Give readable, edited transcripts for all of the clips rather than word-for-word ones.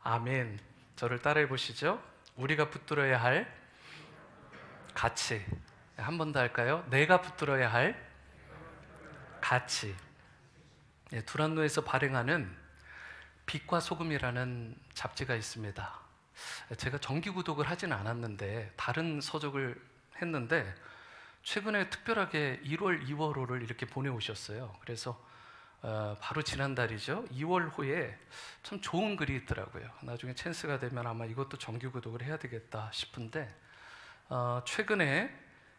아멘. 저를 따라해 보시죠. 우리가 붙들어야 할 가치. 한 번 더 할까요? 내가 붙들어야 할 가치. 두란노에서 발행하는 빛과 소금이라는 잡지가 있습니다. 제가 정기 구독을 하진 않았는데 다른 서적을 했는데 최근에 특별하게 1월, 2월호를 이렇게 보내오셨어요. 그래서 바로 지난달이죠. 2월호에 참 좋은 글이 있더라고요. 나중에 찬스가 되면 아마 이것도 정기 구독을 해야 되겠다 싶은데 최근에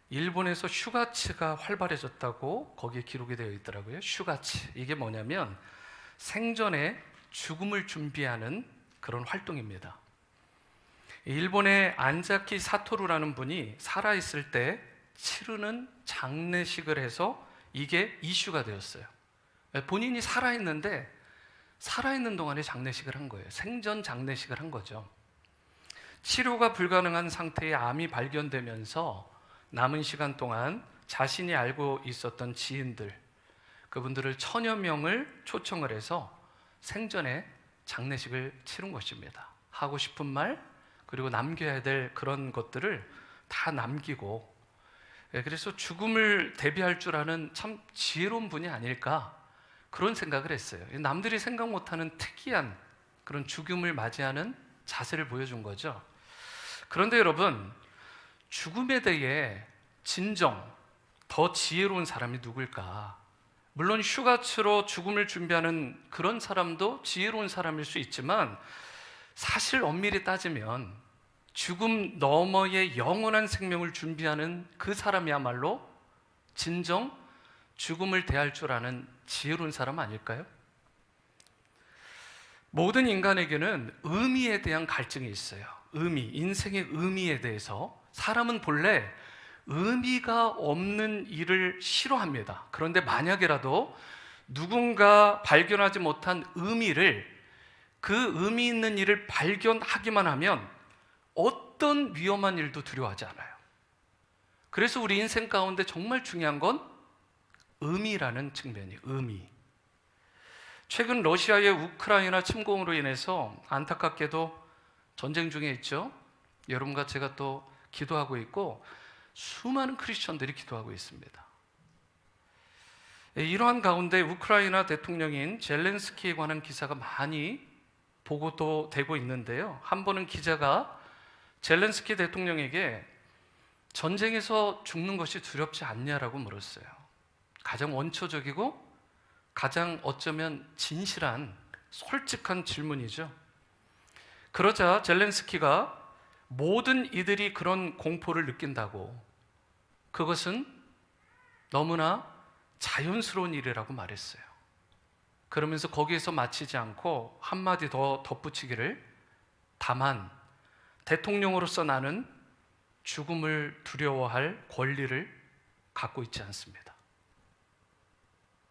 일본에서 슈가츠가 활발해졌다고 거기에 기록이 되어 있더라고요. 슈가츠, 이게 뭐냐면 생전에 죽음을 준비하는 그런 활동입니다. 일본의 안자키 사토루라는 분이 살아있을 때 치르는 장례식을 해서 이게 이슈가 되었어요. 본인이 살아있는데 살아있는 동안에 장례식을 한 거예요. 생전 장례식을 한 거죠. 치료가 불가능한 상태의 암이 발견되면서 남은 시간 동안 자신이 알고 있었던 지인들, 그분들을 1000여 명을 초청을 해서 생전에 장례식을 치른 것입니다. 하고 싶은 말, 그리고 남겨야 될 그런 것들을 다 남기고, 그래서 죽음을 대비할 줄 아는 참 지혜로운 분이 아닐까, 그런 생각을 했어요. 남들이 생각 못하는 특이한 그런 죽음을 맞이하는 자세를 보여준 거죠. 그런데 여러분, 죽음에 대해 진정 더 지혜로운 사람이 누굴까? 물론 슈가츠로 죽음을 준비하는 그런 사람도 지혜로운 사람일 수 있지만 사실 엄밀히 따지면 죽음 너머의 영원한 생명을 준비하는 그 사람이야말로 진정 죽음을 대할 줄 아는 지혜로운 사람 아닐까요? 모든 인간에게는 의미에 대한 갈증이 있어요. 의미, 인생의 의미에 대해서. 사람은 본래 의미가 없는 일을 싫어합니다. 그런데 만약에라도 누군가 발견하지 못한 의미를, 그 의미 있는 일을 발견하기만 하면 어떤 위험한 일도 두려워하지 않아요. 그래서 우리 인생 가운데 정말 중요한 건 의미라는 측면이에요. 의미. 최근 러시아의 우크라이나 침공으로 인해서 안타깝게도 전쟁 중에 있죠. 여러분과 제가 또 기도하고 있고 수많은 크리스천들이 기도하고 있습니다. 이러한 가운데 우크라이나 대통령인 젤렌스키에 관한 기사가 많이 보고도 되고 있는데요. 한 번은 기자가 젤렌스키 대통령에게 전쟁에서 죽는 것이 두렵지 않냐라고 물었어요. 가장 원초적이고 가장 어쩌면 진실한 솔직한 질문이죠. 그러자 젤렌스키가 모든 이들이 그런 공포를 느낀다고, 그것은 너무나 자연스러운 일이라고 말했어요. 그러면서 거기에서 마치지 않고 한마디 더 덧붙이기를, 다만 대통령으로서 나는 죽음을 두려워할 권리를 갖고 있지 않습니다.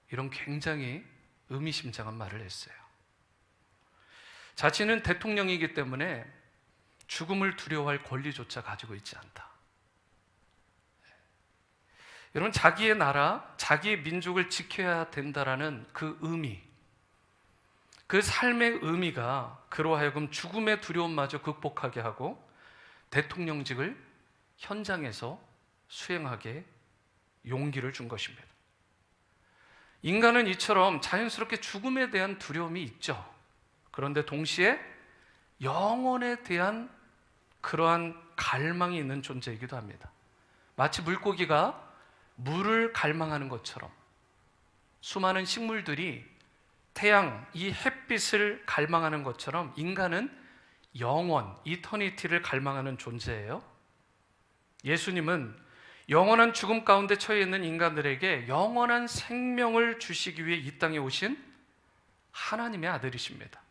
이런 굉장히 의미심장한 말을 했어요. 자신은 대통령이기 때문에 죽음을 두려워할 권리조차 가지고 있지 않다. 여러분, 자기의 나라, 자기의 민족을 지켜야 된다라는 그 의미, 그 삶의 의미가 그로 하여금 죽음의 두려움마저 극복하게 하고 대통령직을 현장에서 수행하게 용기를 준 것입니다. 인간은 이처럼 자연스럽게 죽음에 대한 두려움이 있죠. 그런데 동시에 영혼에 대한 그러한 갈망이 있는 존재이기도 합니다. 마치 물고기가 물을 갈망하는 것처럼 수많은 식물들이 태양, 이 햇빛을 갈망하는 것처럼 인간은 영원, 이터니티를 갈망하는 존재예요. 예수님은 영원한 죽음 가운데 처해 있는 인간들에게 영원한 생명을 주시기 위해 이 땅에 오신 하나님의 아들이십니다.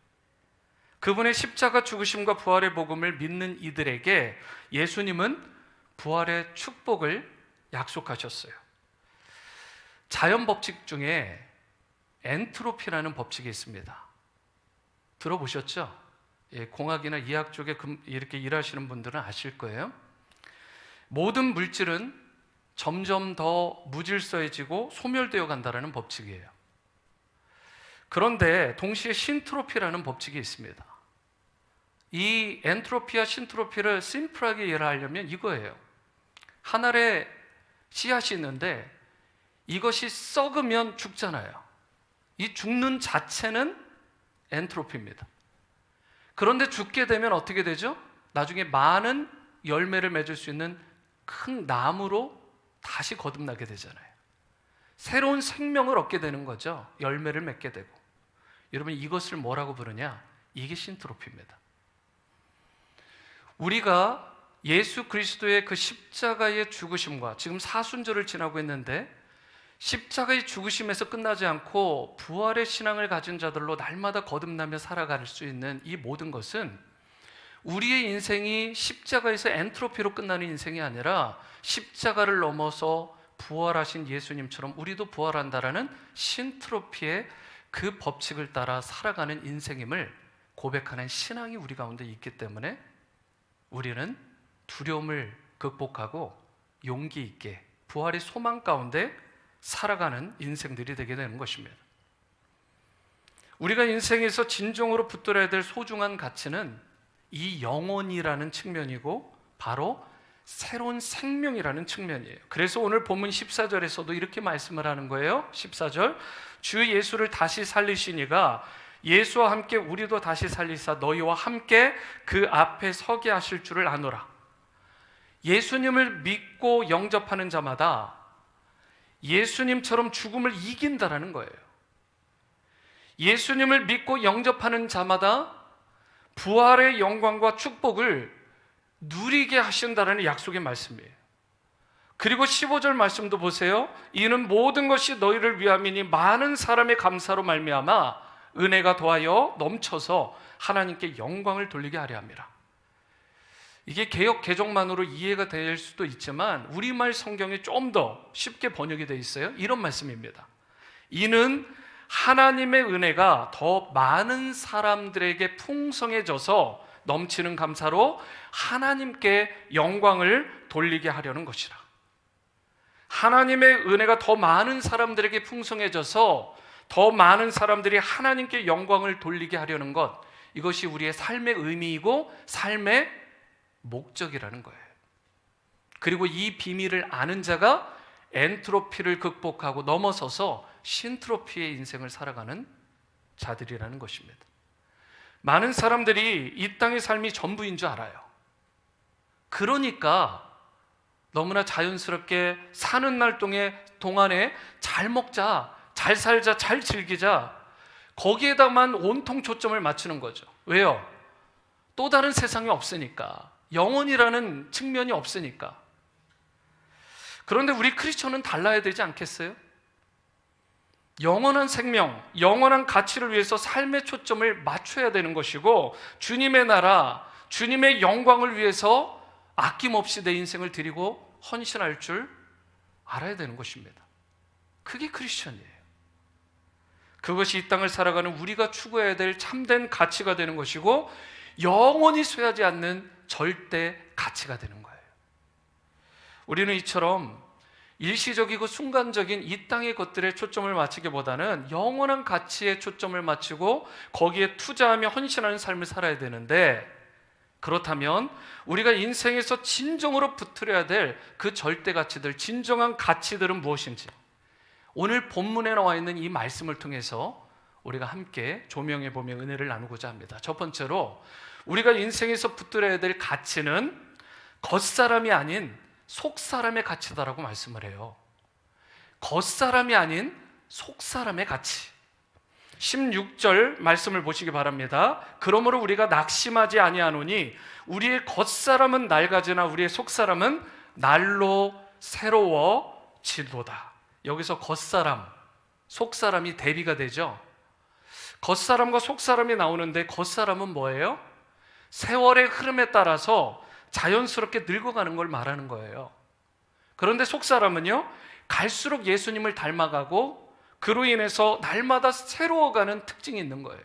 그분의 십자가 죽으심과 부활의 복음을 믿는 이들에게 예수님은 부활의 축복을 약속하셨어요. 자연 법칙 중에 엔트로피라는 법칙이 있습니다. 들어보셨죠? 공학이나 이학 쪽에 이렇게 일하시는 분들은 아실 거예요. 모든 물질은 점점 더 무질서해지고 소멸되어 간다는 법칙이에요. 그런데 동시에 신트로피라는 법칙이 있습니다. 이 엔트로피와 신트로피를 심플하게 이해하려면 이거예요. 한 알에 씨앗이 있는데 이것이 썩으면 죽잖아요. 이 죽는 자체는 엔트로피입니다. 그런데 죽게 되면 어떻게 되죠? 나중에 많은 열매를 맺을 수 있는 큰 나무로 다시 거듭나게 되잖아요. 새로운 생명을 얻게 되는 거죠. 열매를 맺게 되고. 여러분, 이것을 뭐라고 부르냐? 이게 신트로피입니다. 우리가 예수 그리스도의 그 십자가의 죽으심과, 지금 사순절을 지나고 있는데 십자가의 죽으심에서 끝나지 않고 부활의 신앙을 가진 자들로 날마다 거듭나며 살아갈 수 있는 이 모든 것은 우리의 인생이 십자가에서 엔트로피로 끝나는 인생이 아니라 십자가를 넘어서 부활하신 예수님처럼 우리도 부활한다라는 신트로피의 그 법칙을 따라 살아가는 인생임을 고백하는 신앙이 우리 가운데 있기 때문에 우리는 두려움을 극복하고 용기 있게 부활의 소망 가운데 살아가는 인생들이 되게 되는 것입니다. 우리가 인생에서 진정으로 붙들어야 될 소중한 가치는 이 영혼이라는 측면이고 바로 새로운 생명이라는 측면이에요. 그래서 오늘 본문 14절에서도 이렇게 말씀을 하는 거예요. 14절, 주 예수를 다시 살리시니가 예수와 함께 우리도 다시 살리사 너희와 함께 그 앞에 서게 하실 줄을 아노라. 예수님을 믿고 영접하는 자마다 예수님처럼 죽음을 이긴다라는 거예요. 예수님을 믿고 영접하는 자마다 부활의 영광과 축복을 누리게 하신다는 약속의 말씀이에요. 그리고 15절 말씀도 보세요. 이는 모든 것이 너희를 위함이니 많은 사람의 감사로 말미암아 은혜가 더하여 넘쳐서 하나님께 영광을 돌리게 하려 함이라. 이게 개역 개정만으로 이해가 될 수도 있지만 우리말 성경에 좀 더 쉽게 번역이 되어 있어요. 이런 말씀입니다. 이는 하나님의 은혜가 더 많은 사람들에게 풍성해져서 넘치는 감사로 하나님께 영광을 돌리게 하려는 것이라. 하나님의 은혜가 더 많은 사람들에게 풍성해져서 더 많은 사람들이 하나님께 영광을 돌리게 하려는 것, 이것이 우리의 삶의 의미이고 삶의 목적이라는 거예요. 그리고 이 비밀을 아는 자가 엔트로피를 극복하고 넘어서서 신트로피의 인생을 살아가는 자들이라는 것입니다. 많은 사람들이 이 땅의 삶이 전부인 줄 알아요. 그러니까 너무나 자연스럽게 사는 날 동안에 잘 먹자, 잘 살자, 잘 즐기자, 거기에다만 온통 초점을 맞추는 거죠. 왜요? 또 다른 세상이 없으니까, 영혼이라는 측면이 없으니까. 그런데 우리 크리스천은 달라야 되지 않겠어요? 영원한 생명, 영원한 가치를 위해서 삶의 초점을 맞춰야 되는 것이고, 주님의 나라, 주님의 영광을 위해서 아낌없이 내 인생을 드리고 헌신할 줄 알아야 되는 것입니다. 그게 크리스천이에요. 그것이 이 땅을 살아가는 우리가 추구해야 될 참된 가치가 되는 것이고, 영원히 쇠하지 않는 절대 가치가 되는 거예요. 우리는 이처럼 일시적이고 순간적인 이 땅의 것들에 초점을 맞추기보다는 영원한 가치에 초점을 맞추고 거기에 투자하며 헌신하는 삶을 살아야 되는데, 그렇다면 우리가 인생에서 진정으로 붙들어야 될 그 절대 가치들, 진정한 가치들은 무엇인지 오늘 본문에 나와 있는 이 말씀을 통해서 우리가 함께 조명해 보며 은혜를 나누고자 합니다. 첫 번째로 우리가 인생에서 붙들어야 될 가치는 겉사람이 아닌 속사람의 가치다라고 말씀을 해요. 겉사람이 아닌 속사람의 가치. 16절 말씀을 보시기 바랍니다. 그러므로 우리가 낙심하지 아니하노니 우리의 겉사람은 낡아지나 우리의 속사람은 날로 새로워지도다. 여기서 겉사람, 속사람이 대비가 되죠. 겉사람과 속사람이 나오는데, 겉사람은 뭐예요? 세월의 흐름에 따라서 자연스럽게 늙어가는 걸 말하는 거예요. 그런데 속사람은요, 갈수록 예수님을 닮아가고 그로 인해서 날마다 새로워가는 특징이 있는 거예요.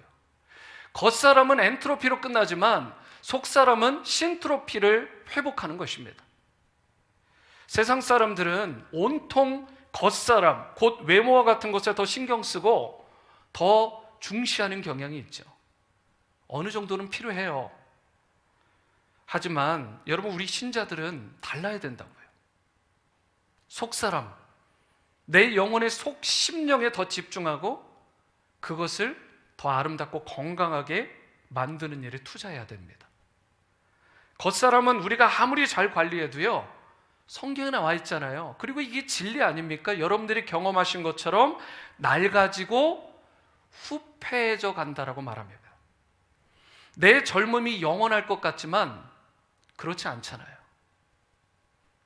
겉사람은 엔트로피로 끝나지만 속사람은 신트로피를 회복하는 것입니다. 세상 사람들은 온통 겉사람, 곧 외모와 같은 것에 더 신경 쓰고 더 중시하는 경향이 있죠. 어느 정도는 필요해요. 하지만 여러분, 우리 신자들은 달라야 된다고요. 속사람, 내 영혼의 속 심령에 더 집중하고 그것을 더 아름답고 건강하게 만드는 일에 투자해야 됩니다. 겉사람은 우리가 아무리 잘 관리해도요, 성경에 나와 있잖아요. 그리고 이게 진리 아닙니까? 여러분들이 경험하신 것처럼 낡아지고 후패해져 간다라고 말합니다. 내 젊음이 영원할 것 같지만 그렇지 않잖아요.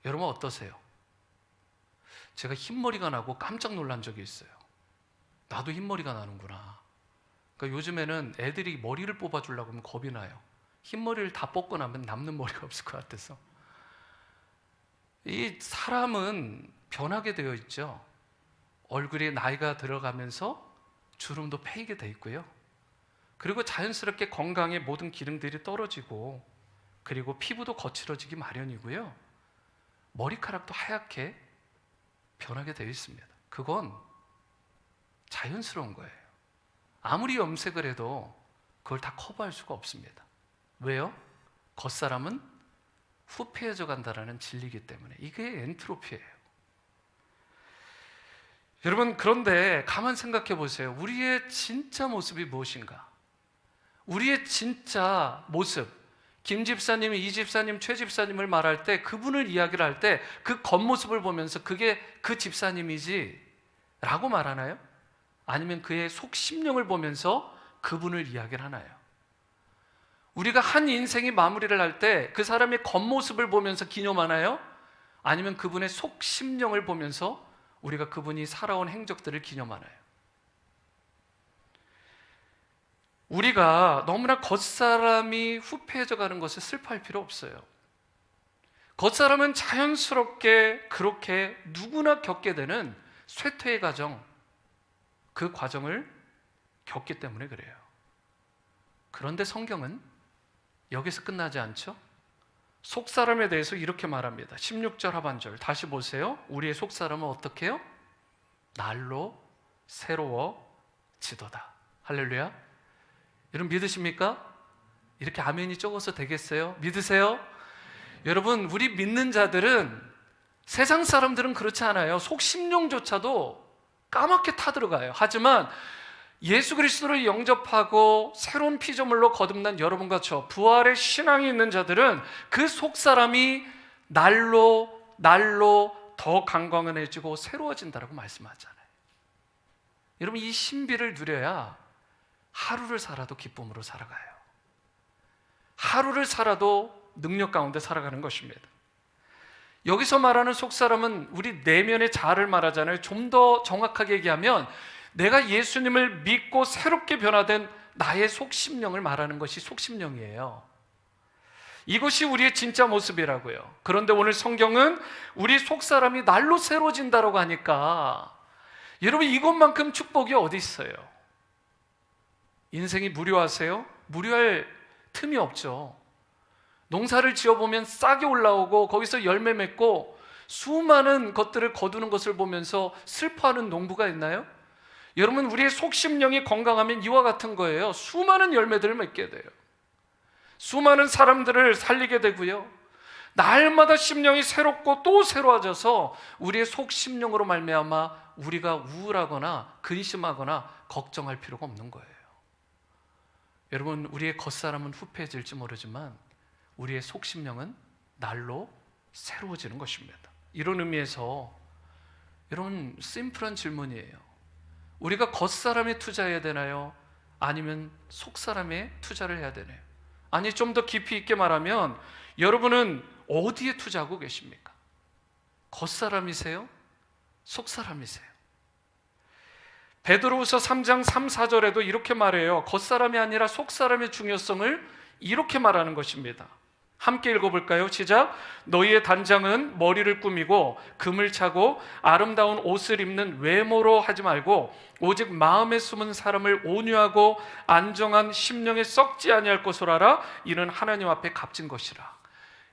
여러분 어떠세요? 제가 흰머리가 나고 깜짝 놀란 적이 있어요. 나도 흰머리가 나는구나. 그러니까 요즘에는 애들이 머리를 뽑아주려고 하면 겁이 나요. 흰머리를 다 뽑고 나면 남는 머리가 없을 것 같아서. 이 사람은 변하게 되어 있죠. 얼굴에 나이가 들어가면서 주름도 패이게 돼 있고요. 그리고 자연스럽게 건강의 모든 기능들이 떨어지고, 그리고 피부도 거칠어지기 마련이고요. 머리카락도 하얗게 변하게 되어 있습니다. 그건 자연스러운 거예요. 아무리 염색을 해도 그걸 다 커버할 수가 없습니다. 왜요? 겉사람은 후패해져 간다라는 진리이기 때문에. 이게 엔트로피예요. 여러분, 그런데 가만 생각해 보세요. 우리의 진짜 모습이 무엇인가? 우리의 진짜 모습, 김 집사님이 이 집사님, 최 집사님을 말할 때, 그분을 이야기를 할 때 그 겉모습을 보면서 그게 그 집사님이지 라고 말하나요? 아니면 그의 속 심령을 보면서 그분을 이야기를 하나요? 우리가 한 인생이 마무리를 할 때 그 사람의 겉모습을 보면서 기념하나요? 아니면 그분의 속 심령을 보면서 우리가 그분이 살아온 행적들을 기념하나요? 우리가 너무나 겉사람이 후패해져 가는 것을 슬퍼할 필요 없어요. 겉사람은 자연스럽게 그렇게 누구나 겪게 되는 쇠퇴의 과정, 그 과정을 겪기 때문에 그래요. 그런데 성경은 여기서 끝나지 않죠? 속사람에 대해서 이렇게 말합니다. 16절 하반절 다시 보세요. 우리의 속사람은 어떻게 해요? 날로 새로워지도다. 할렐루야. 여러분 믿으십니까? 이렇게 아멘이 적어서 되겠어요? 믿으세요? 여러분, 우리 믿는 자들은, 세상 사람들은 그렇지 않아요. 속 심령조차도 까맣게 타들어가요. 하지만 예수 그리스도를 영접하고 새로운 피조물로 거듭난 여러분과 저 부활의 신앙이 있는 자들은 그 속사람이 날로 더 강건해지고 새로워진다라고 말씀하잖아요. 여러분, 이 신비를 누려야 하루를 살아도 기쁨으로 살아가요. 하루를 살아도 능력 가운데 살아가는 것입니다. 여기서 말하는 속사람은 우리 내면의 자아를 말하잖아요. 좀 더 정확하게 얘기하면 내가 예수님을 믿고 새롭게 변화된 나의 속심령을 말하는 것이 속심령이에요. 이것이 우리의 진짜 모습이라고요. 그런데 오늘 성경은 우리 속사람이 날로 새로워진다고 하니까, 여러분 이것만큼 축복이 어디 있어요? 인생이 무료하세요? 무료할 틈이 없죠. 농사를 지어보면 싹이 올라오고 거기서 열매 맺고 수많은 것들을 거두는 것을 보면서 슬퍼하는 농부가 있나요? 여러분, 우리의 속심령이 건강하면 이와 같은 거예요. 수많은 열매들을 맺게 돼요. 수많은 사람들을 살리게 되고요. 날마다 심령이 새롭고 또 새로워져서 우리의 속심령으로 말미암아 우리가 우울하거나 근심하거나 걱정할 필요가 없는 거예요. 여러분, 우리의 겉사람은 후패해질지 모르지만 우리의 속심령은 날로 새로워지는 것입니다. 이런 의미에서 여러분, 심플한 질문이에요. 우리가 겉사람에 투자해야 되나요? 아니면 속사람에 투자를 해야 되나요? 아니, 좀 더 깊이 있게 말하면 여러분은 어디에 투자하고 계십니까? 겉사람이세요? 속사람이세요? 베드로후서 3장 3, 4절에도 이렇게 말해요. 겉사람이 아니라 속사람의 중요성을 이렇게 말하는 것입니다. 함께 읽어볼까요? 시작. 너희의 단장은 머리를 꾸미고 금을 차고 아름다운 옷을 입는 외모로 하지 말고 오직 마음에 숨은 사람을 온유하고 안정한 심령에 썩지 아니할 것을 알아. 이는 하나님 앞에 값진 것이라.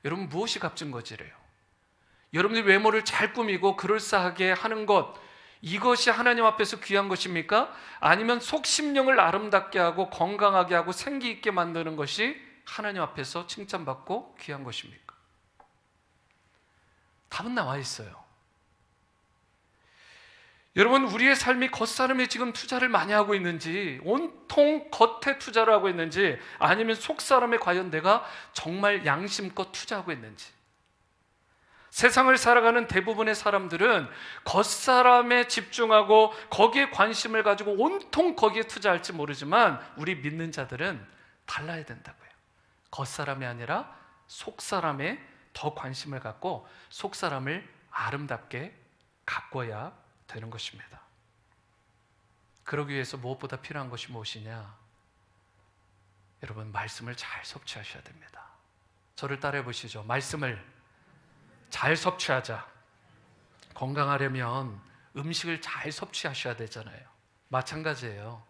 여러분, 무엇이 값진 것이래요? 여러분이 외모를 잘 꾸미고 그럴싸하게 하는 것, 이것이 하나님 앞에서 귀한 것입니까? 아니면 속 심령을 아름답게 하고 건강하게 하고 생기 있게 만드는 것이 하나님 앞에서 칭찬받고 귀한 것입니까? 답은 나와 있어요. 여러분, 우리의 삶이 겉사람에 지금 투자를 많이 하고 있는지, 온통 겉에 투자를 하고 있는지, 아니면 속사람에 과연 내가 정말 양심껏 투자하고 있는지. 세상을 살아가는 대부분의 사람들은 겉사람에 집중하고 거기에 관심을 가지고 온통 거기에 투자할지 모르지만, 우리 믿는 자들은 달라야 된다고요. 겉사람이 아니라 속사람에 더 관심을 갖고 속사람을 아름답게 가꿔야 되는 것입니다. 그러기 위해서 무엇보다 필요한 것이 무엇이냐? 여러분, 말씀을 잘 섭취하셔야 됩니다. 저를 따라해 보시죠. 말씀을 잘 섭취하자. 건강하려면 음식을 잘 섭취하셔야 되잖아요. 마찬가지예요.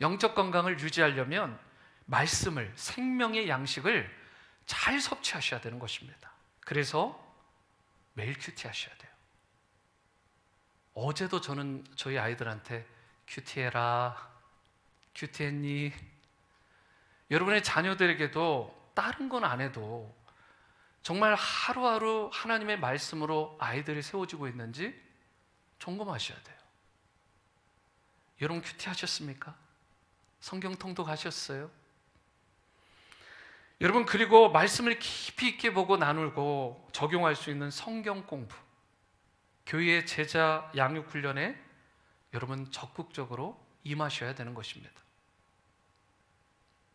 영적 건강을 유지하려면 말씀을, 생명의 양식을 잘 섭취하셔야 되는 것입니다. 그래서 매일 큐티 하셔야 돼요. 어제도 저는 저희 아이들한테 큐티해라, 큐티했니? 여러분의 자녀들에게도 다른 건 안 해도 정말 하루하루 하나님의 말씀으로 아이들이 세워지고 있는지 점검하셔야 돼요. 여러분 큐티 하셨습니까? 성경 통독하셨어요? 여러분, 그리고 말씀을 깊이 있게 보고 나누고 적용할 수 있는 성경 공부, 교회의 제자 양육 훈련에 여러분 적극적으로 임하셔야 되는 것입니다.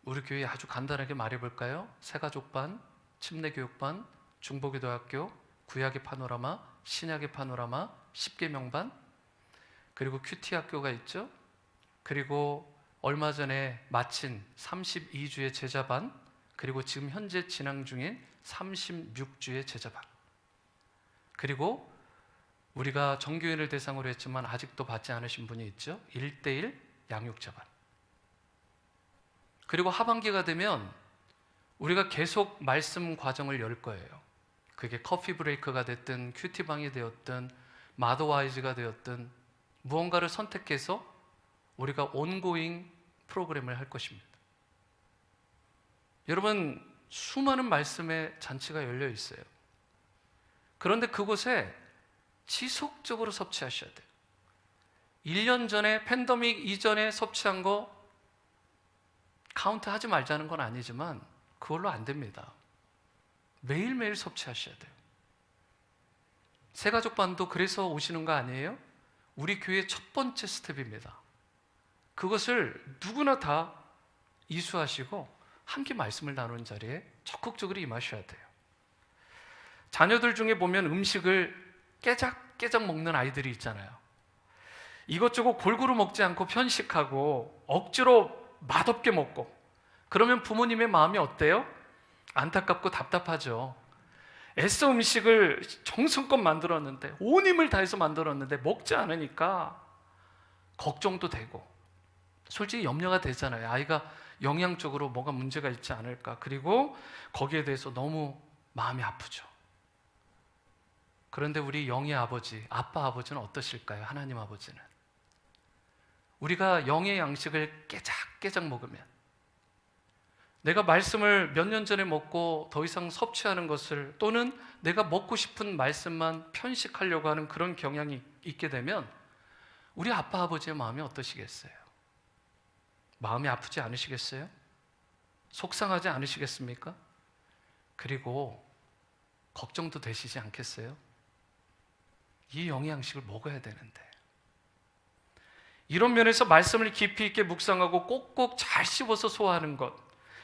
우리 교회 아주 간단하게 말해볼까요? 새가족반, 침례교육반, 중보기도학교, 구약의 파노라마, 신약의 파노라마, 십계명반, 그리고 큐티학교가 있죠. 그리고 얼마 전에 마친 32주의 제자반, 그리고 지금 현재 진행 중인 36주의 제자반, 그리고 우리가 정교인을 대상으로 했지만 아직도 받지 않으신 분이 있죠. 1:1 양육자반. 그리고 하반기가 되면 우리가 계속 말씀 과정을 열 거예요. 그게 커피 브레이크가 됐든 큐티방이 되었든 마더와이즈가 되었든 무언가를 선택해서 우리가 온고잉 프로그램을 할 것입니다. 여러분, 수많은 말씀의 잔치가 열려 있어요. 그런데 그곳에 지속적으로 섭취하셔야 돼요. 1년 전에 팬데믹 이전에 섭취한 거 카운트 하지 말자는 건 아니지만 그걸로 안 됩니다. 매일매일 섭취하셔야 돼요. 새가족반도 그래서 오시는 거 아니에요? 우리 교회의 첫 번째 스텝입니다. 그것을 누구나 다 이수하시고 함께 말씀을 나누는 자리에 적극적으로 임하셔야 돼요. 자녀들 중에 보면 음식을 깨작깨작 먹는 아이들이 있잖아요. 이것저것 골고루 먹지 않고 편식하고 억지로 맛없게 먹고, 그러면 부모님의 마음이 어때요? 안타깝고 답답하죠. 애써 음식을 정성껏 만들었는데, 온 힘을 다해서 만들었는데 먹지 않으니까 걱정도 되고, 솔직히 염려가 되잖아요. 아이가 영양적으로 뭐가 문제가 있지 않을까. 그리고 거기에 대해서 너무 마음이 아프죠. 그런데 우리 영의 아버지, 아빠 아버지는 어떠실까요? 하나님 아버지는 우리가 영의 양식을 깨작깨작 먹으면, 내가 말씀을 몇 년 전에 먹고 더 이상 섭취하는 것을, 또는 내가 먹고 싶은 말씀만 편식하려고 하는 그런 경향이 있게 되면 우리 아빠 아버지의 마음이 어떠시겠어요? 마음이 아프지 않으시겠어요? 속상하지 않으시겠습니까? 그리고 걱정도 되시지 않겠어요? 이 영의 양식을 먹어야 되는데. 이런 면에서 말씀을 깊이 있게 묵상하고 꼭꼭 잘 씹어서 소화하는 것,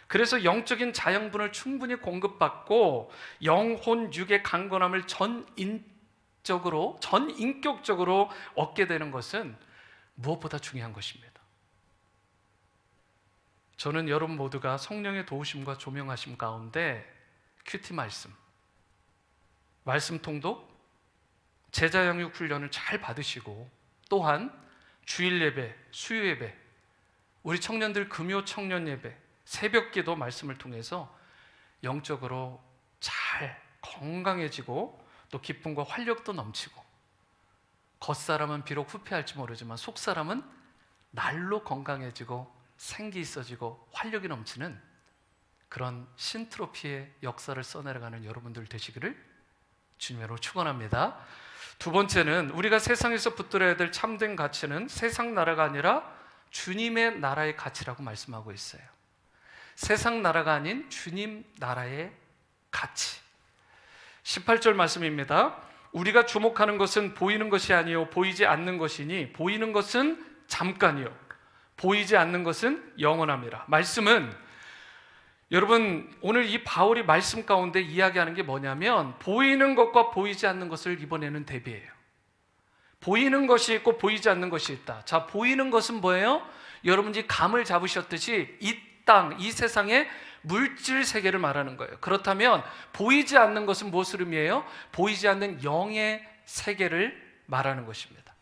그래서 영적인 자양분을 충분히 공급받고 영혼 육의 강건함을 전인격적으로 얻게 되는 것은 무엇보다 중요한 것입니다. 저는 여러분 모두가 성령의 도우심과 조명하심 가운데 큐티 말씀 통독, 제자 양육 훈련을 잘 받으시고, 또한 주일 예배, 수요 예배, 우리 청년들 금요 청년 예배, 새벽 기도 말씀을 통해서 영적으로 잘 건강해지고 또 기쁨과 활력도 넘치고, 겉사람은 비록 후패할지 모르지만 속사람은 날로 건강해지고 생기 있어지고 활력이 넘치는 그런 신트로피의 역사를 써내려가는 여러분들 되시기를 주님으로 축원합니다. 두 번째는 우리가 세상에서 붙들어야 될 참된 가치는 세상 나라가 아니라 주님의 나라의 가치라고 말씀하고 있어요. 세상 나라가 아닌 주님 나라의 가치. 18절 말씀입니다. 우리가 주목하는 것은 보이는 것이 아니요 보이지 않는 것이니 보이는 것은 잠깐이요 보이지 않는 것은 영원함이라. 말씀은 여러분 오늘 이 바울이 말씀 가운데 이야기하는 게 뭐냐면 보이는 것과 보이지 않는 것을 이번에는 대비해요. 보이는 것이 있고 보이지 않는 것이 있다. 자, 보이는 것은 뭐예요? 여러분이 감을 잡으셨듯이 이 땅, 이 세상의 물질 세계를 말하는 거예요. 그렇다면 보이지 않는 것은 무엇을 의미해요? 보이지 않는 영의 세계를 말하는 것입니다.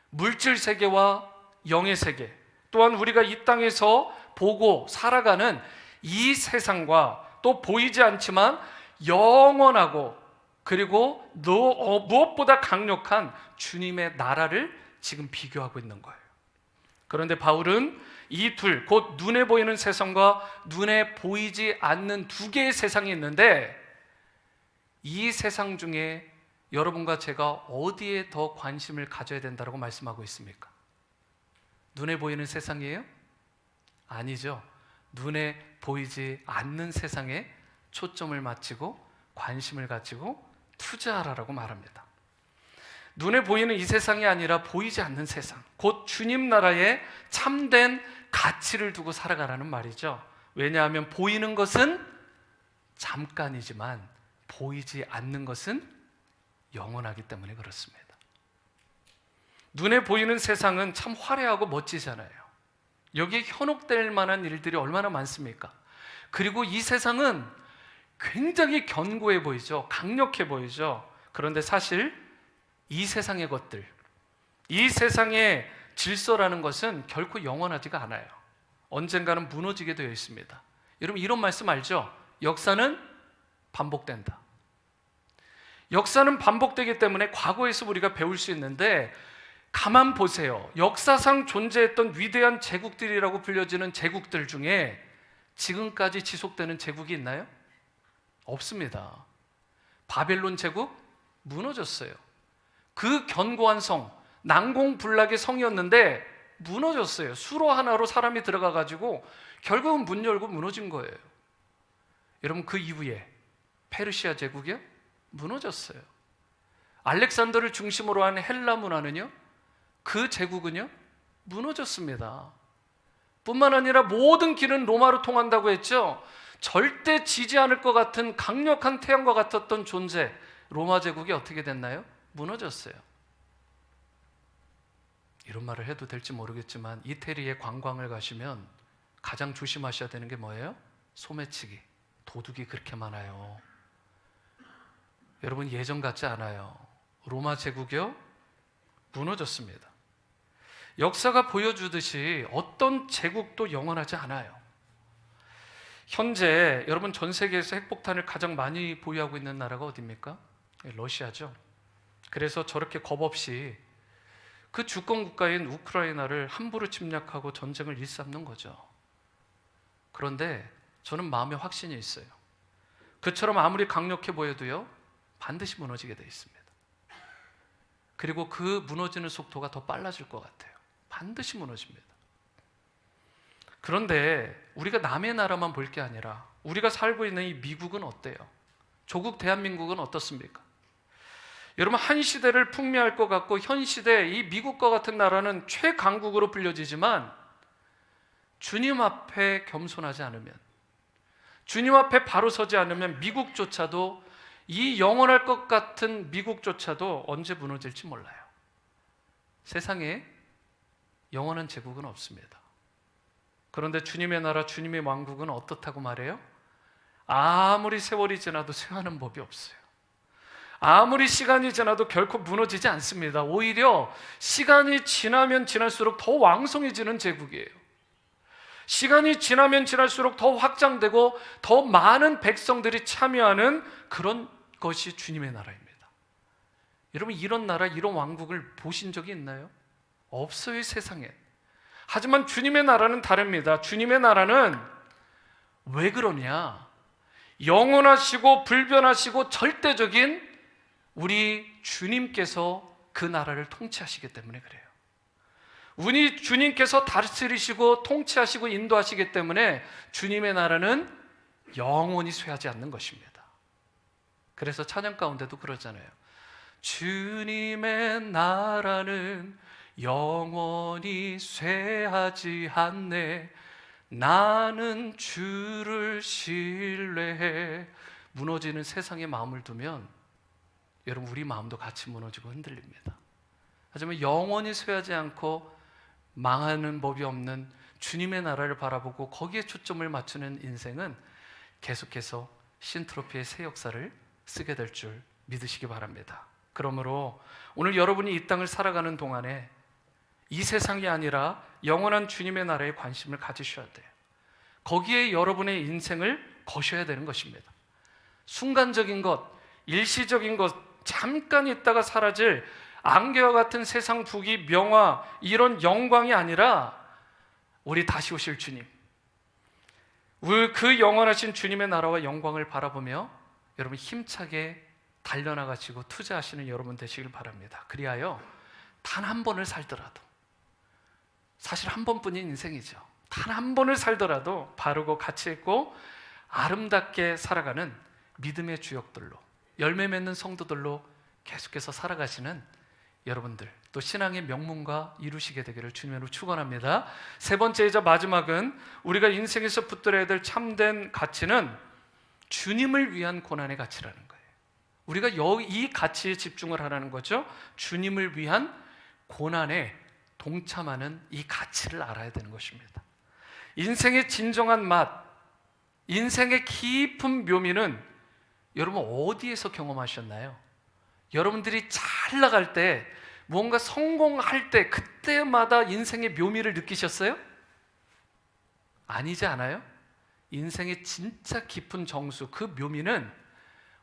물질 세계와 영의 세계, 또한 우리가 이 땅에서 보고 살아가는 이 세상과 또 보이지 않지만 영원하고 그리고 무엇보다 강력한 주님의 나라를 지금 비교하고 있는 거예요. 그런데 바울은 이 둘, 곧 눈에 보이는 세상과 눈에 보이지 않는 두 개의 세상이 있는데 이 세상 중에 여러분과 제가 어디에 더 관심을 가져야 된다고 말씀하고 있습니까? 눈에 보이는 세상이에요? 아니죠. 눈에 보이지 않는 세상에 초점을 맞추고 관심을 가지고 투자하라고 말합니다. 눈에 보이는 이 세상이 아니라 보이지 않는 세상, 곧 주님 나라의 참된 가치를 두고 살아가라는 말이죠. 왜냐하면 보이는 것은 잠깐이지만 보이지 않는 것은 영원하기 때문에 그렇습니다. 눈에 보이는 세상은 참 화려하고 멋지잖아요. 여기에 현혹될 만한 일들이 얼마나 많습니까? 그리고 이 세상은 굉장히 견고해 보이죠. 강력해 보이죠. 그런데 사실 이 세상의 것들, 이 세상의 질서라는 것은 결코 영원하지가 않아요. 언젠가는 무너지게 되어 있습니다. 여러분 이런 말씀 알죠? 역사는 반복된다. 역사는 반복되기 때문에 과거에서 우리가 배울 수 있는데 가만 보세요. 역사상 존재했던 위대한 제국들이라고 불려지는 제국들 중에 지금까지 지속되는 제국이 있나요? 없습니다. 바벨론 제국 무너졌어요. 그 견고한 성, 난공불락의 성이었는데 무너졌어요. 수로 하나로 사람이 들어가가지고 결국은 문 열고 무너진 거예요. 여러분 그 이후에 페르시아 제국이요? 무너졌어요. 알렉산더를 중심으로 한 헬라 문화는요? 그 제국은요? 무너졌습니다. 뿐만 아니라 모든 길은 로마로 통한다고 했죠. 절대 지지 않을 것 같은 강력한 태양과 같았던 존재 로마 제국이 어떻게 됐나요? 무너졌어요. 이런 말을 해도 될지 모르겠지만 이태리에 관광을 가시면 가장 조심하셔야 되는 게 뭐예요? 소매치기, 도둑이 그렇게 많아요. 여러분 예전 같지 않아요. 로마 제국이요? 무너졌습니다. 역사가 보여주듯이 어떤 제국도 영원하지 않아요. 현재 여러분 전 세계에서 핵폭탄을 가장 많이 보유하고 있는 나라가 어디입니까? 러시아죠. 그래서 저렇게 겁 없이 그 주권 국가인 우크라이나를 함부로 침략하고 전쟁을 일삼는 거죠. 그런데 저는 마음에 확신이 있어요. 그처럼 아무리 강력해 보여도요 반드시 무너지게 돼 있습니다. 그리고 그 무너지는 속도가 더 빨라질 것 같아요. 반드시 무너집니다. 그런데 우리가 남의 나라만 볼 게 아니라 우리가 살고 있는 이 미국은 어때요? 조국 대한민국은 어떻습니까? 여러분 한 시대를 풍미할 것 같고 현 시대 이 미국과 같은 나라는 최강국으로 불려지지만 주님 앞에 겸손하지 않으면, 주님 앞에 바로 서지 않으면 미국조차도, 이 영원할 것 같은 미국조차도 언제 무너질지 몰라요. 세상에 영원한 제국은 없습니다. 그런데 주님의 나라, 주님의 왕국은 어떻다고 말해요? 아무리 세월이 지나도 쇠하는 법이 없어요. 아무리 시간이 지나도 결코 무너지지 않습니다. 오히려 시간이 지나면 지날수록 더 왕성해지는 제국이에요. 시간이 지나면 지날수록 더 확장되고 더 많은 백성들이 참여하는 그런 것이 주님의 나라입니다. 여러분 이런 나라, 이런 왕국을 보신 적이 있나요? 없어요, 세상에. 하지만 주님의 나라는 다릅니다. 주님의 나라는 왜 그러냐? 영원하시고 불변하시고 절대적인 우리 주님께서 그 나라를 통치하시기 때문에 그래요. 우리 주님께서 다스리시고 통치하시고 인도하시기 때문에 주님의 나라는 영원히 쇠하지 않는 것입니다. 그래서 찬양 가운데도 그러잖아요. 주님의 나라는 영원히 쇠하지 않네. 나는 주를 신뢰해. 무너지는 세상에 마음을 두면 여러분 우리 마음도 같이 무너지고 흔들립니다. 하지만 영원히 쇠하지 않고 망하는 법이 없는 주님의 나라를 바라보고 거기에 초점을 맞추는 인생은 계속해서 신트로피의 새 역사를 쓰게 될 줄 믿으시기 바랍니다. 그러므로 오늘 여러분이 이 땅을 살아가는 동안에 이 세상이 아니라 영원한 주님의 나라에 관심을 가지셔야 돼요. 거기에 여러분의 인생을 거셔야 되는 것입니다. 순간적인 것, 일시적인 것, 잠깐 있다가 사라질 안개와 같은 세상 부귀, 명화, 이런 영광이 아니라 우리 다시 오실 주님, 그 영원하신 주님의 나라와 영광을 바라보며 여러분 힘차게 달려나가시고 투자하시는 여러분 되시길 바랍니다. 그리하여 단 한 번을 살더라도, 사실 한 번뿐인 인생이죠. 단 한 번을 살더라도 바르고 가치 있고 아름답게 살아가는 믿음의 주역들로, 열매 맺는 성도들로 계속해서 살아가시는 여러분들, 또 신앙의 명문과 이루시게 되기를 주님으로 축원합니다. 세 번째이자 마지막은 우리가 인생에서 붙들어야 될 참된 가치는 주님을 위한 고난의 가치라는 거예요. 우리가 이 가치에 집중을 하라는 거죠. 주님을 위한 고난에 동참하는 이 가치를 알아야 되는 것입니다. 인생의 진정한 맛, 인생의 깊은 묘미는 여러분 어디에서 경험하셨나요? 여러분들이 잘 나갈 때, 무언가 성공할 때, 그때마다 인생의 묘미를 느끼셨어요? 아니지 않아요? 인생의 진짜 깊은 정수, 그 묘미는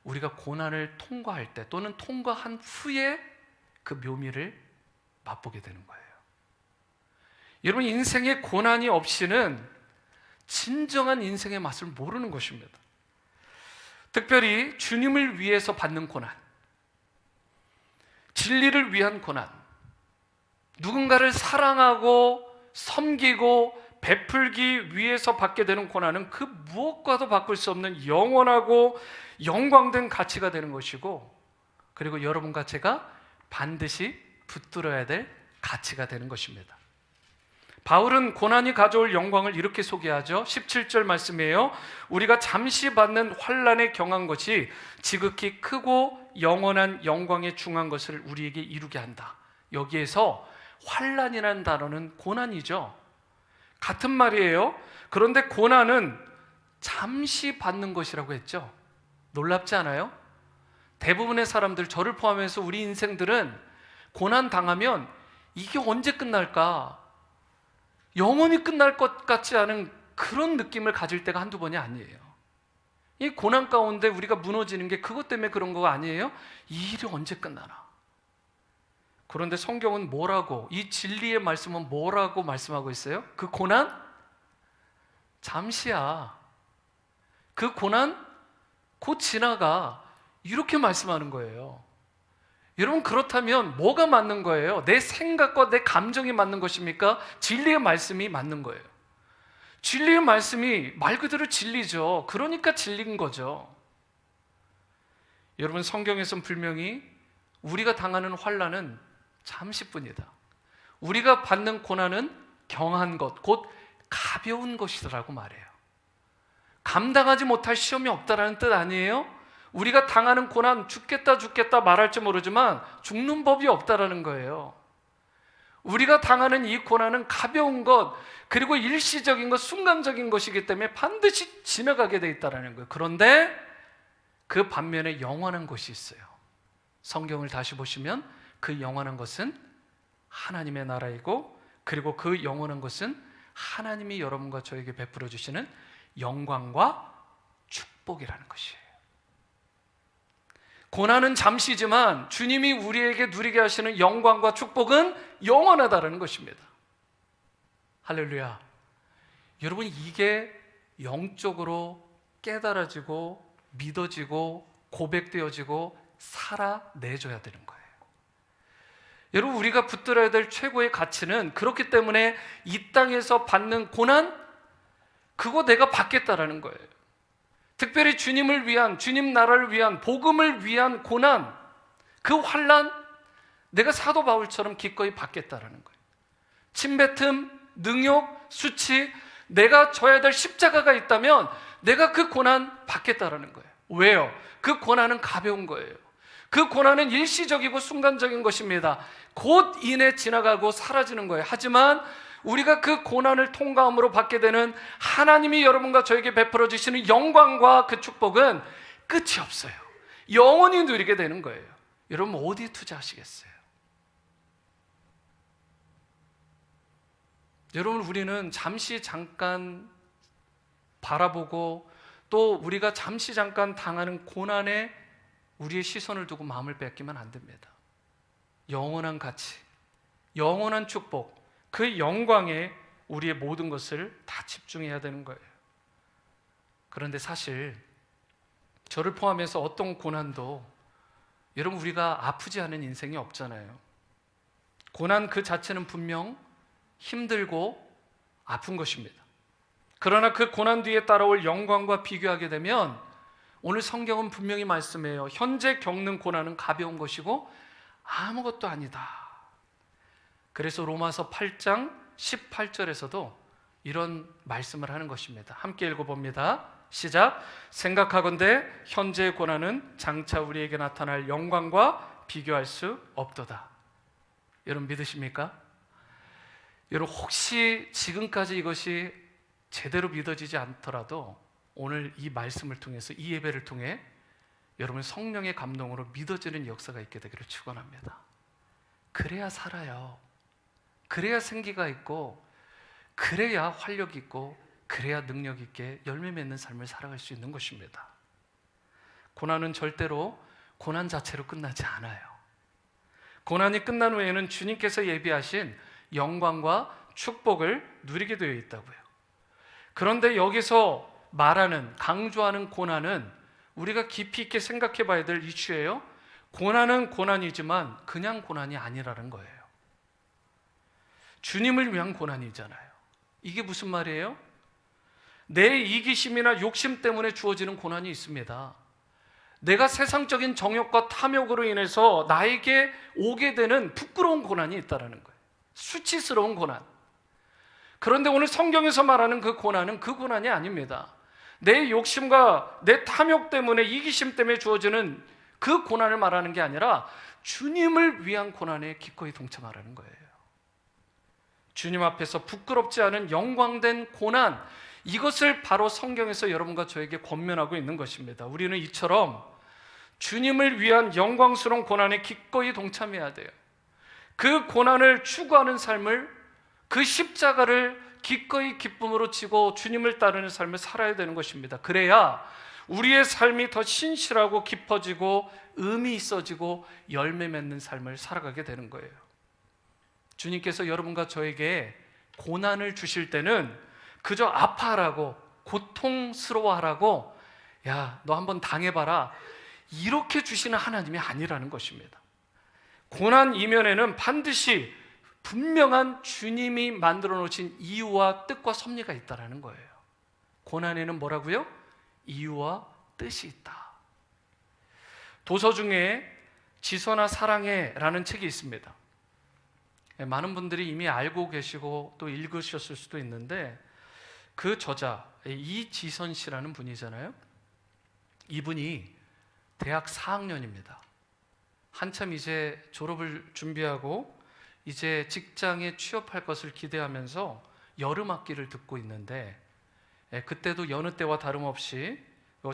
우리가 고난을 통과할 때 또는 통과한 후에 그 묘미를 맛보게 되는 거예요. 여러분, 인생의 고난이 없이는 진정한 인생의 맛을 모르는 것입니다. 특별히 주님을 위해서 받는 고난, 진리를 위한 고난, 누군가를 사랑하고 섬기고 베풀기 위해서 받게 되는 고난은 그 무엇과도 바꿀 수 없는 영원하고 영광된 가치가 되는 것이고, 그리고 여러분과 제가 반드시 붙들어야 될 가치가 되는 것입니다. 바울은 고난이 가져올 영광을 이렇게 소개하죠. 17절 말씀이에요. 우리가 잠시 받는 환난에 경한 것이 지극히 크고 영원한 영광에 중한 것을 우리에게 이루게 한다. 여기에서 환난이라는 단어는 고난이죠. 같은 말이에요. 그런데 고난은 잠시 받는 것이라고 했죠. 놀랍지 않아요? 대부분의 사람들, 저를 포함해서 우리 인생들은 고난 당하면 이게 언제 끝날까? 영원히 끝날 것 같지 않은 그런 느낌을 가질 때가 한두 번이 아니에요. 이 고난 가운데 우리가 무너지는 게 그것 때문에 그런 거 아니에요? 이 일이 언제 끝나나? 그런데 성경은 뭐라고, 이 진리의 말씀은 뭐라고 말씀하고 있어요? 그 고난? 잠시야. 그 고난 곧 지나가. 이렇게 말씀하는 거예요. 여러분, 그렇다면 뭐가 맞는 거예요? 내 생각과 내 감정이 맞는 것입니까? 진리의 말씀이 맞는 거예요. 진리의 말씀이 말 그대로 진리죠. 그러니까 진리인 거죠. 여러분, 성경에서는 분명히 우리가 당하는 환난은 잠시뿐이다. 우리가 받는 고난은 경한 것, 곧 가벼운 것이라고 말해요. 감당하지 못할 시험이 없다라는 뜻 아니에요? 우리가 당하는 고난, 죽겠다 말할지 모르지만 죽는 법이 없다라는 거예요. 우리가 당하는 이 고난은 가벼운 것, 그리고 일시적인 것, 순간적인 것이기 때문에 반드시 지나가게 돼 있다라는 거예요. 그런데 그 반면에 영원한 것이 있어요. 성경을 다시 보시면 그 영원한 것은 하나님의 나라이고, 그리고 그 영원한 것은 하나님이 여러분과 저에게 베풀어 주시는 영광과 축복이라는 것이에요. 고난은 잠시지만 주님이 우리에게 누리게 하시는 영광과 축복은 영원하다는 것입니다. 할렐루야. 여러분, 이게 영적으로 깨달아지고 믿어지고 고백되어지고 살아내줘야 되는 거예요. 여러분, 우리가 붙들어야 될 최고의 가치는 그렇기 때문에 이 땅에서 받는 고난, 그거 내가 받겠다라는 거예요. 특별히 주님을 위한, 주님 나라를 위한, 복음을 위한 고난, 그 환난, 내가 사도 바울처럼 기꺼이 받겠다라는 거예요. 침뱉음, 능욕, 수치, 내가 져야 될 십자가가 있다면 내가 그 고난 받겠다라는 거예요. 왜요? 그 고난은 가벼운 거예요. 그 고난은 일시적이고 순간적인 것입니다. 곧 인해 지나가고 사라지는 거예요. 하지만 우리가 그 고난을 통과함으로 받게 되는 하나님이 여러분과 저에게 베풀어 주시는 영광과 그 축복은 끝이 없어요. 영원히 누리게 되는 거예요. 여러분, 어디에 투자하시겠어요? 여러분, 우리는 잠시 잠깐 바라보고 또 우리가 잠시 잠깐 당하는 고난에 우리의 시선을 두고 마음을 뺏기면 안 됩니다. 영원한 가치, 영원한 축복, 그 영광에 우리의 모든 것을 다 집중해야 되는 거예요. 그런데 사실 저를 포함해서 어떤 고난도 여러분, 우리가 아프지 않은 인생이 없잖아요. 고난 그 자체는 분명 힘들고 아픈 것입니다. 그러나 그 고난 뒤에 따라올 영광과 비교하게 되면 오늘 성경은 분명히 말씀해요. 현재 겪는 고난은 가벼운 것이고 아무것도 아니다. 그래서 로마서 8장 18절에서도 이런 말씀을 하는 것입니다. 함께 읽어봅니다. 시작. 생각하건대 현재의 고난은 장차 우리에게 나타날 영광과 비교할 수 없도다. 여러분, 믿으십니까? 여러분, 혹시 지금까지 이것이 제대로 믿어지지 않더라도 오늘 이 말씀을 통해서, 이 예배를 통해 여러분 성령의 감동으로 믿어지는 역사가 있게 되기를 축원합니다. 그래야 살아요. 그래야 생기가 있고, 그래야 활력 있고, 그래야 능력 있게 열매 맺는 삶을 살아갈 수 있는 것입니다. 고난은 절대로 고난 자체로 끝나지 않아요. 고난이 끝난 후에는 주님께서 예비하신 영광과 축복을 누리게 되어 있다고요. 그런데 여기서 말하는, 강조하는 고난은 우리가 깊이 있게 생각해 봐야 될 이슈예요. 고난은 고난이지만 그냥 고난이 아니라는 거예요. 주님을 위한 고난이잖아요. 이게 무슨 말이에요? 내 이기심이나 욕심 때문에 주어지는 고난이 있습니다. 내가 세상적인 정욕과 탐욕으로 인해서 나에게 오게 되는 부끄러운 고난이 있다는 거예요. 수치스러운 고난. 그런데 오늘 성경에서 말하는 그 고난은 그 고난이 아닙니다. 내 욕심과 내 탐욕 때문에, 이기심 때문에 주어지는 그 고난을 말하는 게 아니라 주님을 위한 고난에 기꺼이 동참하라는 거예요. 주님 앞에서 부끄럽지 않은 영광된 고난, 이것을 바로 성경에서 여러분과 저에게 권면하고 있는 것입니다. 우리는 이처럼 주님을 위한 영광스러운 고난에 기꺼이 동참해야 돼요. 그 고난을 추구하는 삶을, 그 십자가를 기꺼이 기쁨으로 지고 주님을 따르는 삶을 살아야 되는 것입니다. 그래야 우리의 삶이 더 신실하고 깊어지고 의미 있어지고 열매 맺는 삶을 살아가게 되는 거예요. 주님께서 여러분과 저에게 고난을 주실 때는 그저 아파하라고, 고통스러워하라고, 야, 너 한번 당해봐라, 이렇게 주시는 하나님이 아니라는 것입니다. 고난 이면에는 반드시 분명한 주님이 만들어 놓으신 이유와 뜻과 섭리가 있다는 거예요. 고난에는 뭐라고요? 이유와 뜻이 있다. 도서 중에 지선아 사랑해라는 책이 있습니다. 많은 분들이 이미 알고 계시고 또 읽으셨을 수도 있는데, 그 저자 이지선 씨라는 분이잖아요. 이분이 대학 4학년입니다. 한참 이제 졸업을 준비하고 이제 직장에 취업할 것을 기대하면서 여름 학기를 듣고 있는데, 그때도 여느 때와 다름없이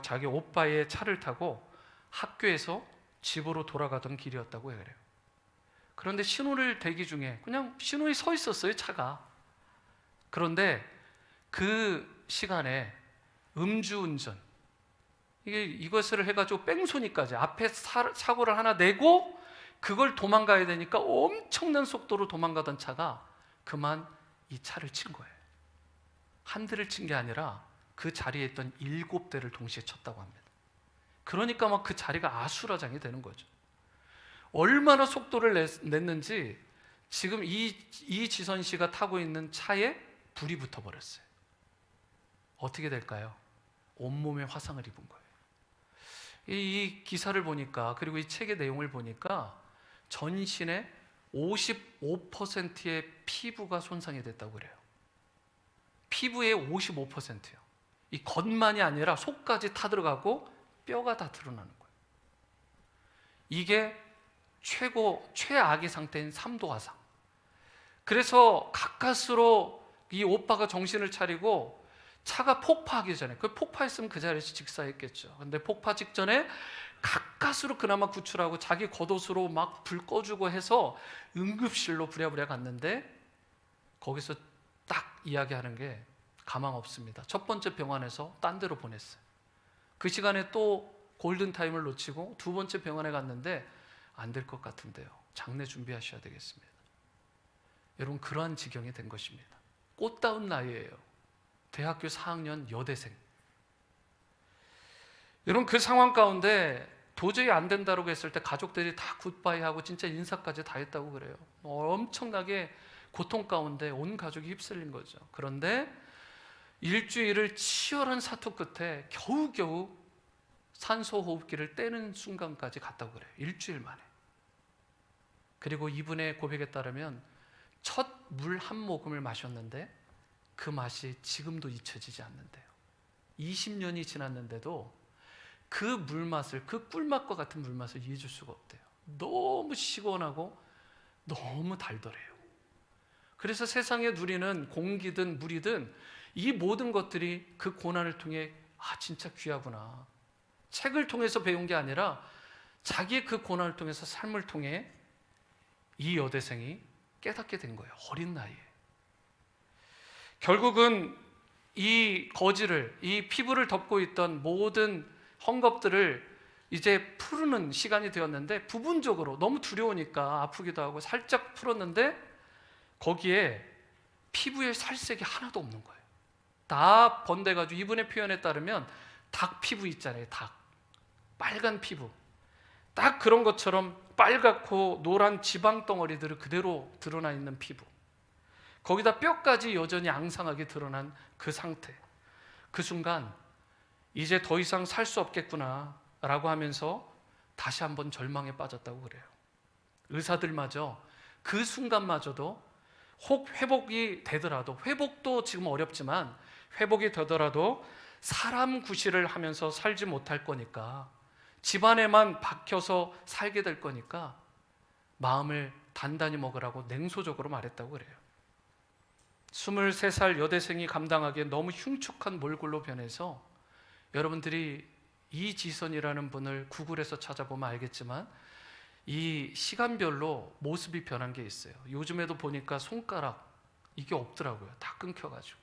자기 오빠의 차를 타고 학교에서 집으로 돌아가던 길이었다고 해요. 그런데 신호를 대기 중에 그냥 신호에 서 있었어요, 차가. 그런데 그 시간에 음주운전, 이것을 해가지고 뺑소니까지, 앞에 사고를 하나 내고 그걸 도망가야 되니까 엄청난 속도로 도망가던 차가 그만 이 차를 친 거예요. 한 대를 친 게 아니라 그 자리에 있던 7대를 동시에 쳤다고 합니다. 그러니까 막 그 자리가 아수라장이 되는 거죠. 얼마나 속도를 냈는지 지금 이지선 씨가 타고 있는 차에 불이 붙어버렸어요. 어떻게 될까요? 온몸에 화상을 입은 거예요. 이 기사를 보니까, 그리고 이 책의 내용을 보니까 전신의 55%의 피부가 손상이 됐다고 그래요. 피부의 55%요. 이 겉만이 아니라 속까지 타들어가고 뼈가 다 드러나는 거예요. 이게 최악의 상태인 3도 화상. 그래서 가까스로 이 오빠가 정신을 차리고 차가 폭파하기 전에, 그 폭파했으면 그 자리에서 직사했겠죠. 근데 폭파 직전에 가까스로 그나마 구출하고 자기 겉옷으로 막 불 꺼주고 해서 응급실로 부랴부랴 갔는데, 거기서 딱 이야기하는 게 가망 없습니다. 첫 번째 병원에서 딴 데로 보냈어요. 그 시간에 또 골든타임을 놓치고 두 번째 병원에 갔는데 안 될 것 같은데요, 장례 준비하셔야 되겠습니다. 여러분, 그러한 지경이 된 것입니다. 꽃다운 나이예요. 대학교 4학년 여대생. 여러분, 그 상황 가운데 도저히 안 된다고 했을 때 가족들이 다 굿바이하고 진짜 인사까지 다 했다고 그래요. 엄청나게 고통 가운데 온 가족이 휩쓸린 거죠. 그런데 일주일을 치열한 사투 끝에 겨우겨우 산소호흡기를 떼는 순간까지 갔다고 그래요. 일주일 만에. 그리고 이분의 고백에 따르면 첫 물 한 모금을 마셨는데 그 맛이 지금도 잊혀지지 않는데요. 20년이 지났는데도 그 물맛을, 그 꿀맛과 같은 물맛을 잊을 수가 없대요. 너무 시원하고 너무 달더래요. 그래서 세상에 누리는 공기든 물이든 이 모든 것들이 그 고난을 통해 진짜 귀하구나, 책을 통해서 배운 게 아니라 자기의 그 고난을 통해서, 삶을 통해 이 여대생이 깨닫게 된 거예요. 어린 나이에. 결국은 이 거지를, 이 피부를 덮고 있던 모든 헝겊들을 이제 푸르는 시간이 되었는데, 부분적으로 너무 두려우니까 아프기도 하고 살짝 풀었는데 거기에 피부에 살색이 하나도 없는 거예요. 다 번데가지고, 이분의 표현에 따르면 닭 피부 있잖아요. 닭. 빨간 피부. 딱 그런 것처럼 빨갛고 노란 지방 덩어리들이 그대로 드러나 있는 피부. 거기다 뼈까지 여전히 앙상하게 드러난 그 상태. 그 순간 이제 더 이상 살 수 없겠구나 라고 하면서 다시 한번 절망에 빠졌다고 그래요. 의사들마저 그 순간마저도 혹 회복이 되더라도, 회복도 지금 어렵지만 회복이 되더라도 사람 구실을 하면서 살지 못할 거니까, 집안에만 박혀서 살게 될 거니까 마음을 단단히 먹으라고 냉소적으로 말했다고 그래요. 23살 여대생이 감당하기에 너무 흉측한 몰골로 변해서, 여러분들이 이지선이라는 분을 구글에서 찾아보면 알겠지만 이 시간별로 모습이 변한 게 있어요. 요즘에도 보니까 손가락 이게 없더라고요. 다 끊겨가지고.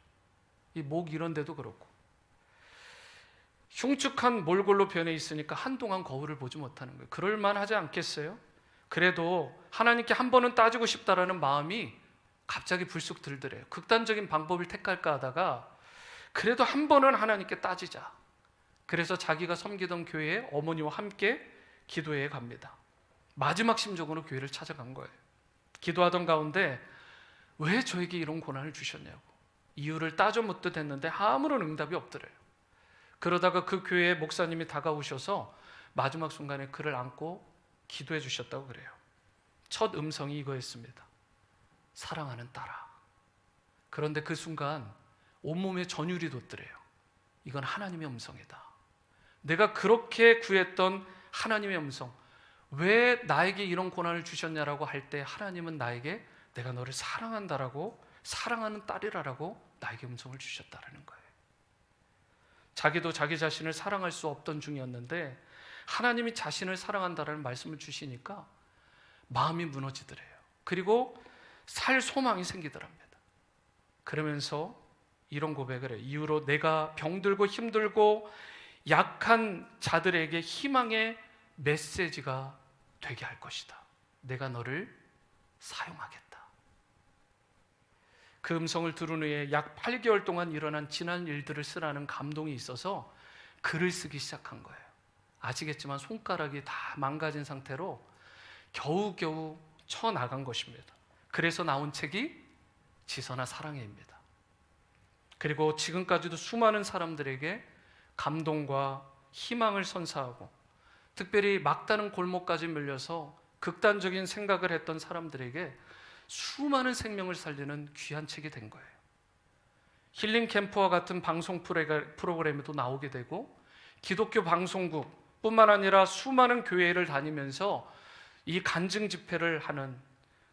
이 목 이런 데도 그렇고. 흉측한 몰골로 변해 있으니까 한동안 거울을 보지 못하는 거예요. 그럴 만하지 않겠어요? 그래도 하나님께 한 번은 따지고 싶다라는 마음이 갑자기 불쑥 들더래요. 극단적인 방법을 택할까 하다가 그래도 한 번은 하나님께 따지자. 그래서 자기가 섬기던 교회에 어머니와 함께 기도회에 갑니다. 마지막 심정으로 교회를 찾아간 거예요. 기도하던 가운데 왜 저에게 이런 고난을 주셨냐고 이유를 따져 묻듯 했는데 아무런 응답이 없더래요. 그러다가 그 교회에 목사님이 다가오셔서 마지막 순간에 그를 안고 기도해 주셨다고 그래요. 첫 음성이 이거였습니다. 사랑하는 딸아. 그런데 그 순간 온몸에 전율이 돋더래요. 이건 하나님의 음성이다. 내가 그렇게 구했던 하나님의 음성, 왜 나에게 이런 고난을 주셨냐라고 할 때 하나님은 나에게 내가 너를 사랑한다라고, 사랑하는 딸이라고 나에게 음성을 주셨다라는 거예요. 자기도 자기 자신을 사랑할 수 없던 중이었는데 하나님이 자신을 사랑한다라는 말씀을 주시니까 마음이 무너지더래요. 그리고 살 소망이 생기더랍니다. 그러면서 이런 고백을 해요. 이후로 내가 병들고 힘들고 약한 자들에게 희망의 메시지가 되게 할 것이다. 내가 너를 사용하겠다. 그 음성을 들은 후에 약 8개월 동안 일어난 지난 일들을 쓰라는 감동이 있어서 글을 쓰기 시작한 거예요. 아시겠지만 손가락이 다 망가진 상태로 겨우겨우 쳐나간 것입니다. 그래서 나온 책이 지선아 사랑해입니다. 그리고 지금까지도 수많은 사람들에게 감동과 희망을 선사하고, 특별히 막다른 골목까지 밀려서 극단적인 생각을 했던 사람들에게 수많은 생명을 살리는 귀한 책이 된 거예요. 힐링 캠프와 같은 방송 프로그램에도 나오게 되고, 기독교 방송국 뿐만 아니라 수많은 교회를 다니면서 이 간증 집회를 하는,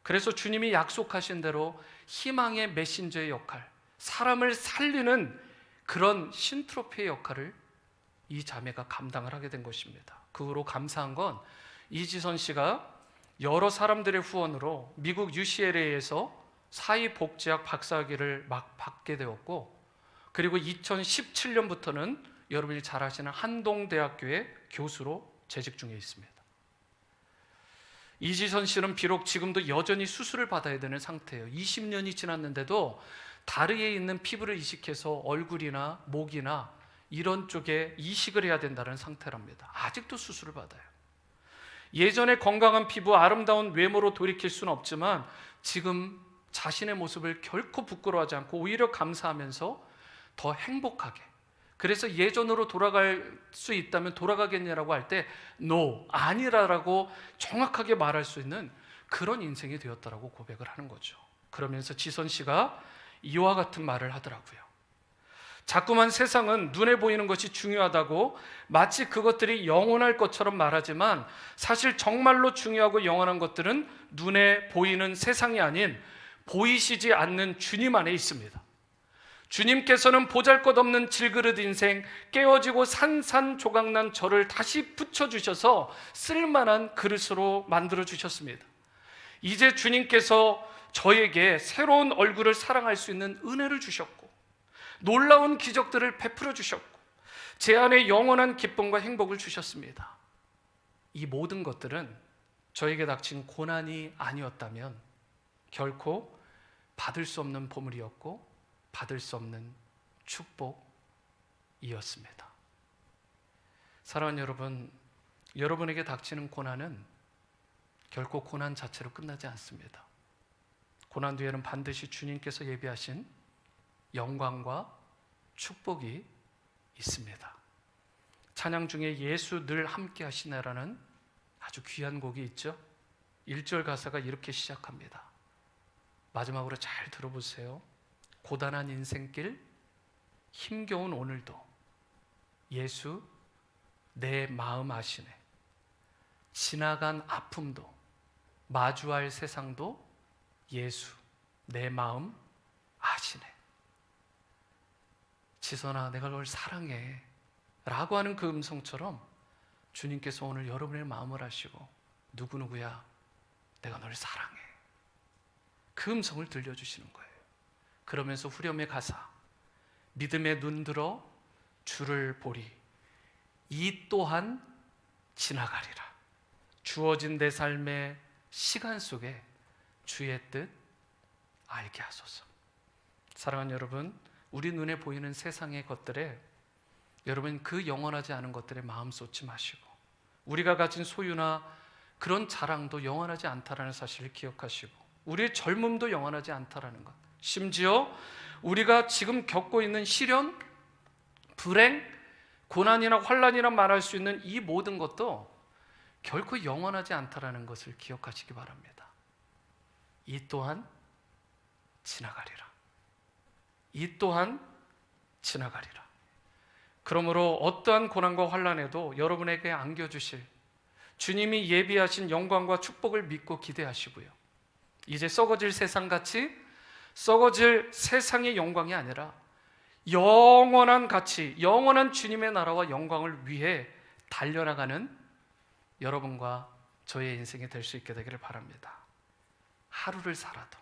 그래서 주님이 약속하신 대로 희망의 메신저의 역할, 사람을 살리는 그런 신트로피의 역할을 이 자매가 감당을 하게 된 것입니다. 그 후로 감사한 건 이지선 씨가 여러 사람들의 후원으로 미국 UCLA에서 사회복지학 박사학위를 막 받게 되었고, 그리고 2017년부터는 여러분이 잘 아시는 한동대학교의 교수로 재직 중에 있습니다. 이지선 씨는 비록 지금도 여전히 수술을 받아야 되는 상태예요. 20년이 지났는데도 다리에 있는 피부를 이식해서 얼굴이나 목이나 이런 쪽에 이식을 해야 된다는 상태랍니다. 아직도 수술을 받아요. 예전에 건강한 피부, 아름다운 외모로 돌이킬 수는 없지만 지금 자신의 모습을 결코 부끄러워하지 않고 오히려 감사하면서 더 행복하게, 그래서 예전으로 돌아갈 수 있다면 돌아가겠냐라고 할 때 No, 아니라라고 정확하게 말할 수 있는 그런 인생이 되었다라고 고백을 하는 거죠. 그러면서 지선 씨가 이와 같은 말을 하더라고요. 자꾸만 세상은 눈에 보이는 것이 중요하다고 마치 그것들이 영원할 것처럼 말하지만, 사실 정말로 중요하고 영원한 것들은 눈에 보이는 세상이 아닌 보이시지 않는 주님 안에 있습니다. 주님께서는 보잘것없는 질그릇 인생, 깨어지고 산산조각난 저를 다시 붙여주셔서 쓸만한 그릇으로 만들어주셨습니다. 이제 주님께서 저에게 새로운 얼굴을 사랑할 수 있는 은혜를 주셨고, 놀라운 기적들을 베풀어 주셨고, 제 안에 영원한 기쁨과 행복을 주셨습니다. 이 모든 것들은 저에게 닥친 고난이 아니었다면 결코 받을 수 없는 보물이었고 받을 수 없는 축복이었습니다. 사랑하는 여러분, 여러분에게 닥치는 고난은 결코 고난 자체로 끝나지 않습니다. 고난 뒤에는 반드시 주님께서 예비하신 영광과 축복이 있습니다. 찬양 중에 예수 늘 함께 하시네라는 아주 귀한 곡이 있죠. 1절 가사가 이렇게 시작합니다. 마지막으로 잘 들어보세요. 고단한 인생길, 힘겨운 오늘도 예수 내 마음 아시네. 지나간 아픔도 마주할 세상도 예수 내 마음 아시네. 지선아, 내가 널 사랑해 라고 하는 그 음성처럼 주님께서 오늘 여러분의 마음을 아시고 누구누구야 내가 널 사랑해, 그 음성을 들려주시는 거예요. 그러면서 후렴의 가사, 믿음에 눈들어 주를 보리, 이 또한 지나가리라. 주어진 내 삶의 시간 속에 주의 뜻 알게 하소서. 사랑하는 여러분, 우리 눈에 보이는 세상의 것들에 여러분 그 영원하지 않은 것들에 마음 쏟지 마시고, 우리가 가진 소유나 그런 자랑도 영원하지 않다라는 사실을 기억하시고, 우리의 젊음도 영원하지 않다라는 것, 심지어 우리가 지금 겪고 있는 시련, 불행, 고난이나 환난이라 말할 수 있는 이 모든 것도 결코 영원하지 않다라는 것을 기억하시기 바랍니다. 이 또한 지나가리라. 이 또한 지나가리라. 그러므로 어떠한 고난과 환난에도 여러분에게 안겨주실 주님이 예비하신 영광과 축복을 믿고 기대하시고요, 이제 썩어질 세상같이 썩어질 세상의 영광이 아니라 영원한 가치, 영원한 주님의 나라와 영광을 위해 달려나가는 여러분과 저의 인생이 될 수 있게 되기를 바랍니다. 하루를 살아도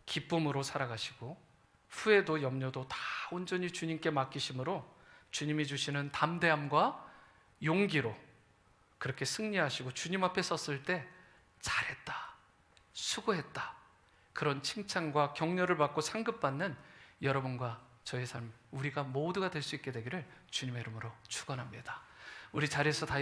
기쁨으로 살아가시고 후회도 염려도 다 온전히 주님께 맡기심으로 주님이 주시는 담대함과 용기로 그렇게 승리하시고 주님 앞에 섰을 때 잘했다, 수고했다, 그런 칭찬과 격려를 받고 상급받는 여러분과 저의 삶, 우리가 모두가 될 수 있게 되기를 주님의 이름으로 축원합니다. 우리 자리에서 다